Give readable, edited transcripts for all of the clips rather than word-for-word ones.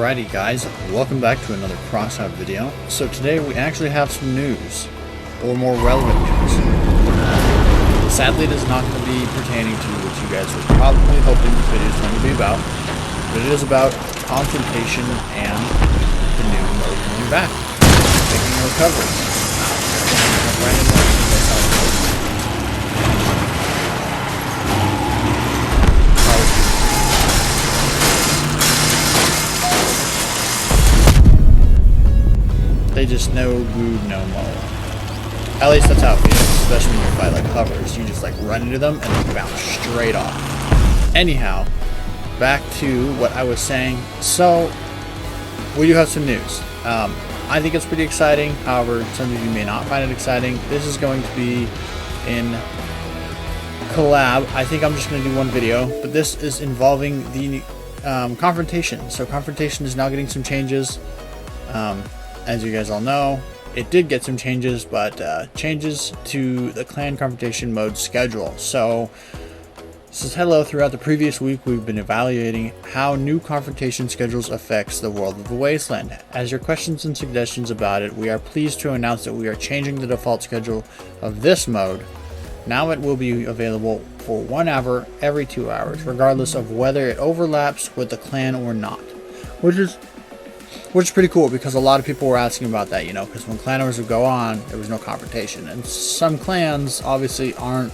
Alrighty guys, welcome back to another Crossout video. So today we actually have some news, or more relevant news. Sadly it is not going to be pertaining to what you guys were probably hoping this video is going to be about, but it is about Confrontation and the new mode coming back, making a recovery. Right in there, so that's how it goes. They just no good no more. At least that's how it feels, especially when you fight like hovers. You just like run into them and they bounce straight off. Anyhow, back to what I was saying. So, we do have some news. I think it's pretty exciting. However, some of you may not find it exciting. This is going to be in collab. I think I'm just going to do one video, but this is involving the Confrontation. So Confrontation is now getting some changes. As you guys all know, it did get some changes, but changes to the clan confrontation mode schedule. So, says hello. Throughout the previous week, we've been evaluating how new confrontation schedules affects the world of the Wasteland. As your questions and suggestions about it, we are pleased to announce that we are changing the default schedule of this mode. Now it will be available for 1 hour every 2 hours, regardless of whether it overlaps with the clan or not, which is pretty cool, because a lot of people were asking about that, you know, because when clan wars would go on, there was no confrontation. And some clans obviously aren't,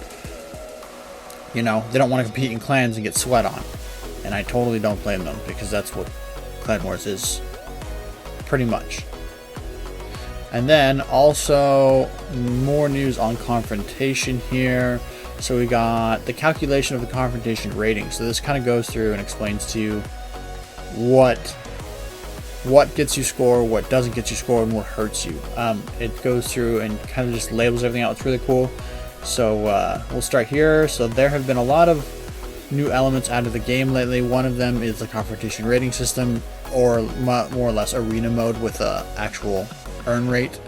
you know, they don't want to compete in clans and get sweat on. And I totally don't blame them, because that's what clan wars is, pretty much. And then also more news on confrontation here. So we got the calculation of the confrontation rating. So this kind of goes through and explains to you what gets you score, what doesn't get you score, and what hurts you. It goes through and kind of just labels everything out. It's really cool. So we'll start here. So there have been a lot of new elements out of the game lately. One of them is the confrontation rating system, or more or less arena mode with a actual earn rate.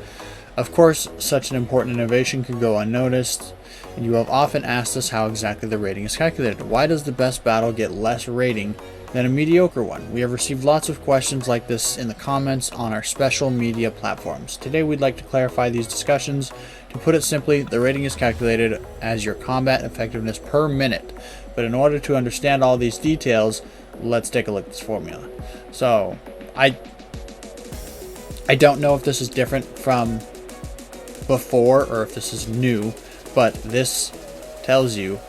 Of course, such an important innovation could go unnoticed, and you have often asked us how exactly the rating is calculated. Why does the best battle get less rating than a mediocre one? We have received lots of questions like this in the comments on our special media platforms. Today we'd like to clarify these discussions. To put it simply, the rating is calculated as your combat effectiveness per minute. But in order to understand all these details, let's take a look at this formula. So, I don't know if this is different from before or if this is new, but this tells you,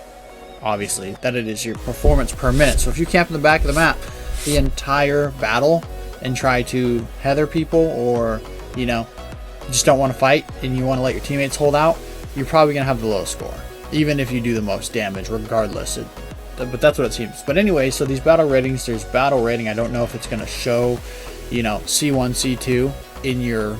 obviously, that it is your performance per minute. So if you camp in the back of the map the entire battle and try to heather people, or, you know, you just don't want to fight and you want to let your teammates hold out, you're probably going to have the lowest score, even if you do the most damage, regardless. But that's what it seems. But anyway, so these battle ratings, there's battle rating. I don't know if it's going to show, you know, C1, C2 in your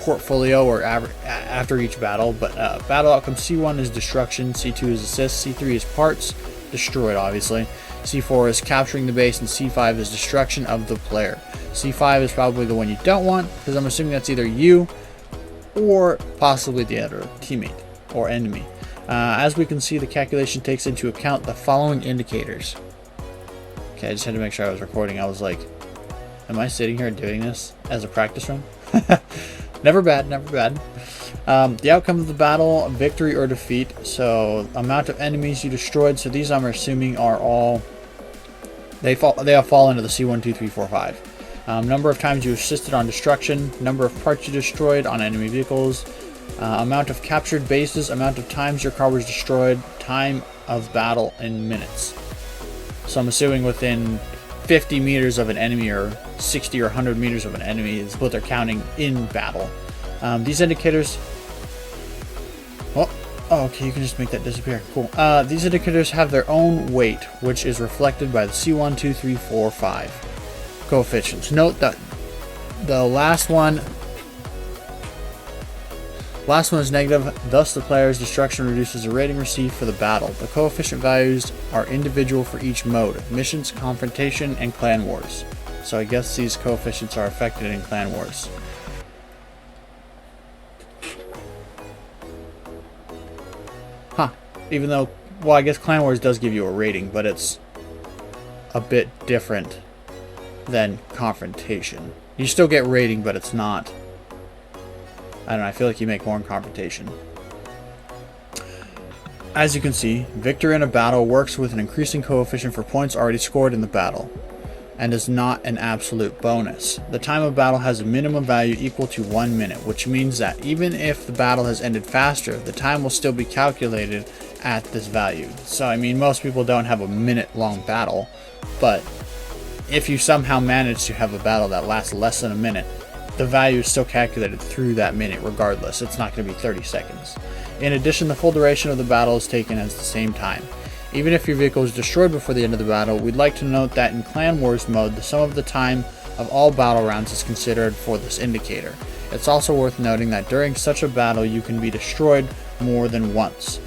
portfolio or after each battle, but battle outcome: C1 is destruction, C2 is assist, C3 is parts destroyed, obviously, C4 is capturing the base, and C5 is destruction of the player. C5 is probably the one you don't want, because I'm assuming that's either you or possibly the other teammate or enemy. As we can see, the calculation takes into account the following indicators. Okay, I just had to make sure I was recording. I was like, am I sitting here doing this as a practice run? Never bad, never bad. The outcome of the battle: victory or defeat. So amount of enemies you destroyed. So these, I'm assuming, are all, they all fall into the C1, 2, 3, 4, 5. Number of times you assisted on destruction, number of parts you destroyed on enemy vehicles, amount of captured bases, amount of times your car was destroyed, time of battle in minutes. So I'm assuming within 50 meters of an enemy, or 60 or 100 meters of an enemy is what they're counting in battle. These indicators, oh, okay, you can just make that disappear. Cool. These indicators have their own weight, which is reflected by the C1, 2, 3, 4, 5 coefficients. Note that the last one is negative, thus the player's destruction reduces the rating received for the battle. The coefficient values are individual for each mode: missions, confrontation, and clan wars. So I guess these coefficients are affected in clan wars. Huh. Even though, well, I guess clan wars does give you a rating, but it's a bit different than Confrontation. You still get rating, but it's not. I don't know, I feel like you make more in Confrontation. As you can see, victory in a battle works with an increasing coefficient for points already scored in the battle, and is not an absolute bonus. The time of battle has a minimum value equal to 1 minute, which means that even if the battle has ended faster, the time will still be calculated at this value. So I mean, most people don't have a minute-long battle, but if you somehow manage to have a battle that lasts less than a minute, the value is still calculated through that minute regardless. It's not going to be 30 seconds. In addition, the full duration of the battle is taken as the same time. Even if your vehicle is destroyed before the end of the battle, we'd like to note that in Clan Wars mode, the sum of the time of all battle rounds is considered for this indicator. It's also worth noting that during such a battle, you can be destroyed more than once.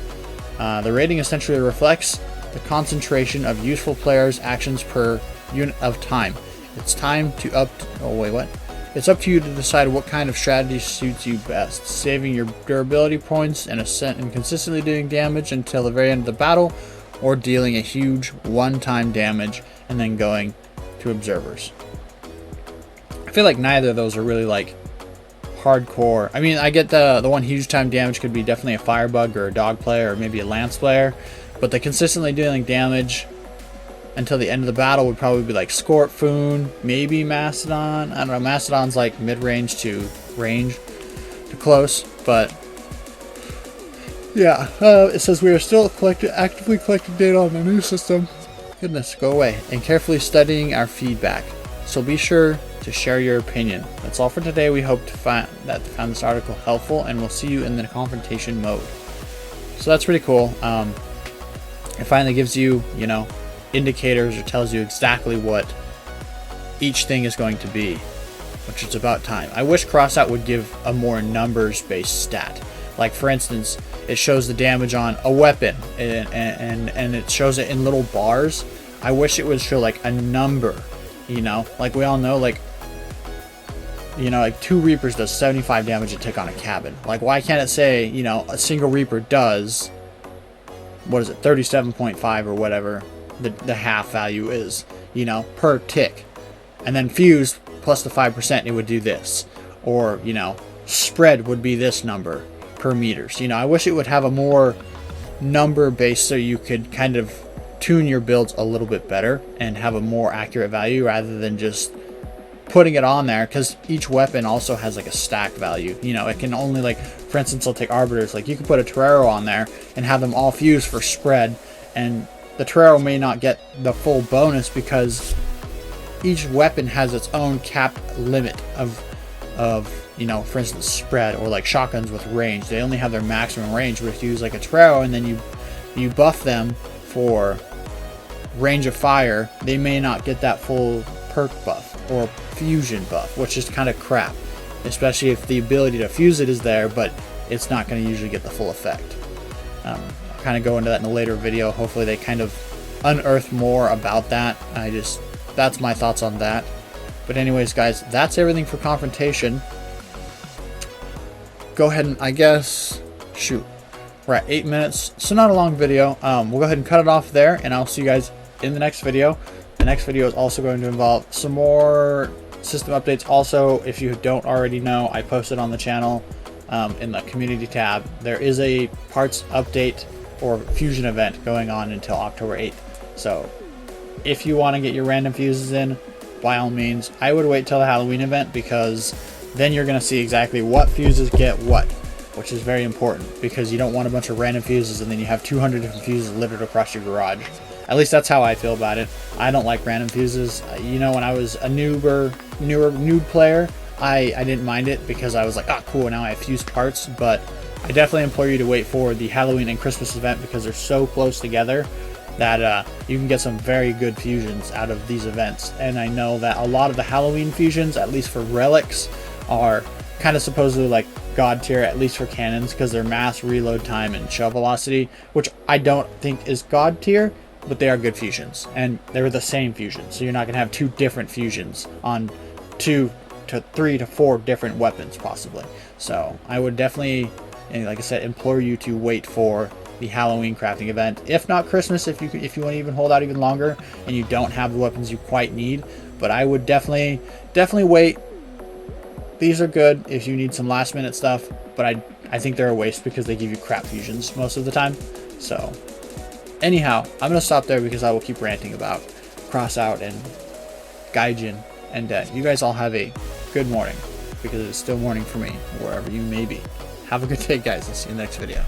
The rating essentially reflects the concentration of useful players' actions per unit of time. It's up to you to decide what kind of strategy suits you best, saving your durability points and consistently doing damage until the very end of the battle, or dealing a huge one-time damage and then going to observers. I feel like neither of those are really like hardcore. I mean, I get the one huge time damage could be definitely a firebug or a dog player or maybe a lance player, but the consistently dealing damage until the end of the battle would probably be like Scorphoon, maybe Mastodon. I don't know, Mastodon's like mid-range to range to close, but yeah, it says we are still actively collecting data on the new system. Goodness, go away. And carefully studying our feedback. So be sure to share your opinion. That's all for today. We hope to find this article helpful, and we'll see you in the confrontation mode. So that's pretty cool. It finally gives you, indicators or tells you exactly what each thing is going to be, which is about time. I wish Crossout would give a more numbers-based stat. Like, for instance, it shows the damage on a weapon and it shows it in little bars. I wish it would show like a number, like we all know, like 2 Reapers does 75 damage a tick on a cabin. Like, why can't it say, a single Reaper does, 37.5 or whatever the half value is, per tick, and then fuse plus the 5%, it would do this, or spread would be this number per meters. I wish it would have a more number based so you could kind of tune your builds a little bit better and have a more accurate value rather than just putting it on there, because each weapon also has like a stack value. It can only, like, for instance, I'll take Arbiters, like you could put a Torero on there and have them all fuse for spread, and the Torero may not get the full bonus because each weapon has its own capped limit of for instance, spread, or like shotguns with range. They only have their maximum range, but if you use like a Torero and then you buff them for range of fire, they may not get that full perk buff or fusion buff, which is kind of crap, especially if the ability to fuse it is there, but it's not going to usually get the full effect. I'll kind of go into that in a later video. Hopefully they kind of unearth more about that. That's my thoughts on that. But anyways, guys, that's everything for Confrontation. Go ahead and, we're at 8 minutes, so not a long video. We'll go ahead and cut it off there, and I'll see you guys in the next video. The next video is also going to involve some more system updates. Also, if you don't already know, I posted on the channel in the community tab, there is a parts update or fusion event going on until October 8th. So if you want to get your random fuses in, by all means. I would wait till the Halloween event, because then you're going to see exactly what fuses get what, which is very important, because you don't want a bunch of random fuses and then you have 200 different fuses littered across your garage. At least that's how I feel about it. I don't like random fuses. When I was a noob player, I didn't mind it because I was like, oh cool, now I have fused parts. But I definitely implore you to wait for the Halloween and Christmas event, because they're so close together that you can get some very good fusions out of these events. And I know that a lot of the Halloween fusions, at least for relics, are kind of supposedly like god tier, at least for cannons, because their mass, reload time, and shell velocity, which I don't think is god tier, but they are good fusions, and they're the same fusion, so you're not going to have 2 different fusions on 2 to 3 to 4 different weapons possibly. So I would definitely, and like I said, implore you to wait for the Halloween crafting event. If not Christmas, if you want to even hold out even longer and you don't have the weapons you quite need. But I would definitely wait. These are good if you need some last minute stuff, but I think they're a waste because they give you crap fusions most of the time. So anyhow, I'm gonna stop there because I will keep ranting about Crossout and Gaijin, and you guys all have a good morning, because it's still morning for me, wherever you may be. Have a good day, guys. I'll see you in the next video.